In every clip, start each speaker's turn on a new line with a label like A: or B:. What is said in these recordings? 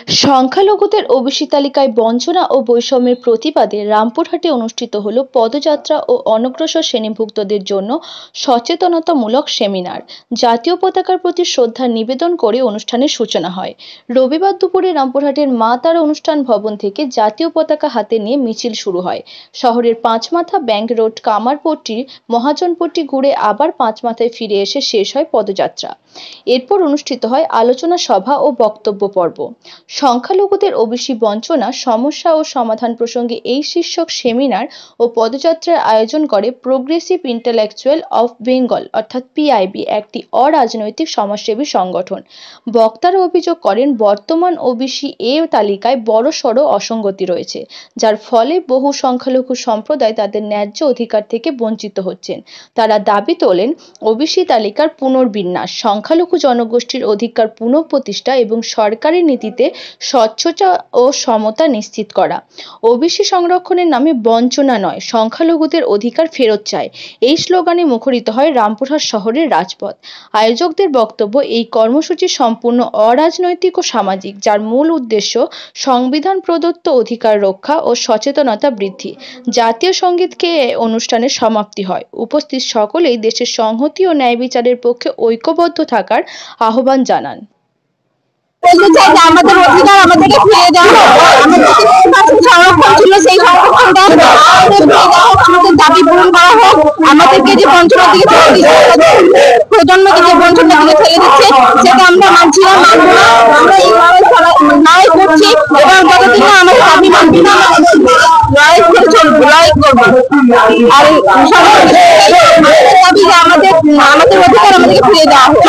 A: সংখ্যালঘুদের ওবিসি তালিকায় বঞ্চনা ও বৈষম্যের প্রতিবাদে রামপুরহাটে অনুষ্ঠিত হল পদযাত্রা ও অনগ্রসর শ্রেণীভুক্তদের জন্য সচেতনতামূলক সেমিনার। জাতীয় পতাকার প্রতি শ্রদ্ধা নিবেদন করে অনুষ্ঠানের সূচনা হয়। রবিবার দুপুরে রামপুরহাটের মা তারা অনুষ্ঠান ভবন থেকে জাতীয় পতাকা হাতে নিয়ে মিছিল শুরু হয়। শহরের পাঁচমাথা, ব্যাংক রোড, কামারপট্টি, মহাজনপট্টি ঘুরে আবার পাঁচমাথায় ফিরে এসে শেষ হয় পদযাত্রা। এরপর অনুষ্ঠিত হয় আলোচনা সভা ও বক্তব্য পর্ব। সংখ্যালঘুদের ওবিসি বঞ্চনা, সমস্যা ও সমাধান প্রসঙ্গে এই শীর্ষক সেমিনার ও পদযাত্রার আয়োজন করে প্রোগ্রেসিভ ইন্টেলেকচুয়াল অফ বেঙ্গল অর্থাৎ পিআইবি, একটি অরাজনৈতিক সমাজসেবী সংগঠন। বক্তারা অভিযোগ করেন, বর্তমান ওবিসি এ তালিকায় বড়সড় অসঙ্গতি রয়েছে, যার ফলে বহু সংখ্যালঘু সম্প্রদায় তাদের ন্যায্য অধিকার থেকে বঞ্চিত হচ্ছেন। তারা দাবি তোলেন, ওবিসি তালিকার পুনর্বিন্যাস, সংখ্যালঘু জনগোষ্ঠীর অধিকার পুনঃপ্রতিষ্ঠা এবং সরকারের নীতিতে স্বচ্ছতা ও সমতা নিশ্চিত করা। ওবিসি সংরক্ষণের নামে বঞ্চনা নয়, সংখ্যালঘুদের অধিকার ফেরত চায়, এই স্লোগানে মুখরিত হয় রামপুরহাট শহরের রাজপথ। আয়োজকদের বক্তব্য, এই কর্মসূচি সম্পূর্ণ অরাজনৈতিক ও সামাজিক, যার মূল উদ্দেশ্য সংবিধান প্রদত্ত অধিকার রক্ষা ও সচেতনতা বৃদ্ধি। জাতীয় সঙ্গীতকে অনুষ্ঠানের সমাপ্তি হয়। উপস্থিত সকলেই দেশের সংহতি ও ন্যায় বিচারের পক্ষে ঐক্যবদ্ধ থাকার আহ্বান জানান।
B: আমাদের অধিকার আমাদেরকে ফিরিয়ে দেওয়া হোক, আমাদের সংরক্ষণ ছিল সেই সংরক্ষণটা আমাদের দাবি পূরণ করা হোক। আমাদেরকে যে বঞ্চনার দিকে ঠেলে দিচ্ছে, প্রজন্মকে যে বঞ্চনার দিকে ঠেলে দিচ্ছে, সেটা আমরা মানছি না, মানব না। আমরা এই লড়াই করছি এবং যতদিন না আমাদের দাবি মানছি না, লড়াই করে চলবো, লড়াই করবো। আর দাবি যে আমাদের অধিকার আমাদেরকে ফিরিয়ে দেওয়া হোক।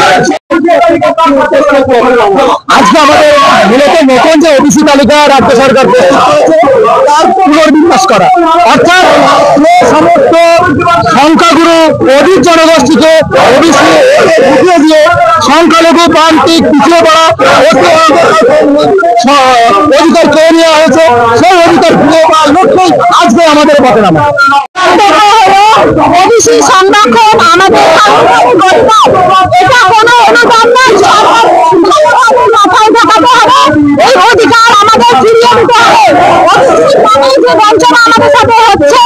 C: আজকে আমাদের মূলত নতুন যে ওবিসি তালিকা রাজ্য সরকার তার পুনর্বিন্যাস করা, অর্থাৎ সমস্ত সংখ্যাগুরু অধিক জনগোষ্ঠীকে ওবিসি উঠিয়ে দিয়ে সংখ্যালঘু, প্রান্তিক, পিছিয়ে পড়া অধিকার কেড়ে নেওয়া হয়েছে, সেই অধিকার ফিরিয়ে পাওয়ার লক্ষ্যেই আজকে আমাদের পথে নামা।
B: ওবিসি সংরক্ষণ আমাদের এটা কোনো অনুদান নয়, মাথায় ঢাকাতে হবে। এই অধিকার আমাদের ফিরিয়ে দিতে হবে। যে বঞ্চনা আমাদের সাথে হচ্ছে,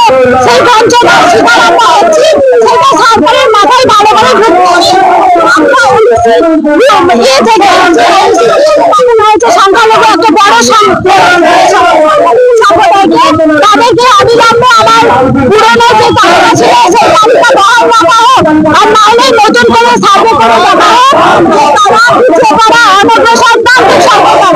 B: সেই বঞ্চনার শিকার আমরা হচ্ছি, সেটা সরকারের মাথায় ভালো করে সংখ্যালঘু একটা বড় তাদেরকে অবিলম্বে আমার পুরনো যে তালিকা ছিল সেই তালিকা বহাল রাখা হোক, আর নাহলে নতুন করে সার্ভে করে দেখা হোক, তারা পিছিয়ে পড়া অনগ্রসর প্রান্তিক সম্প্রদায়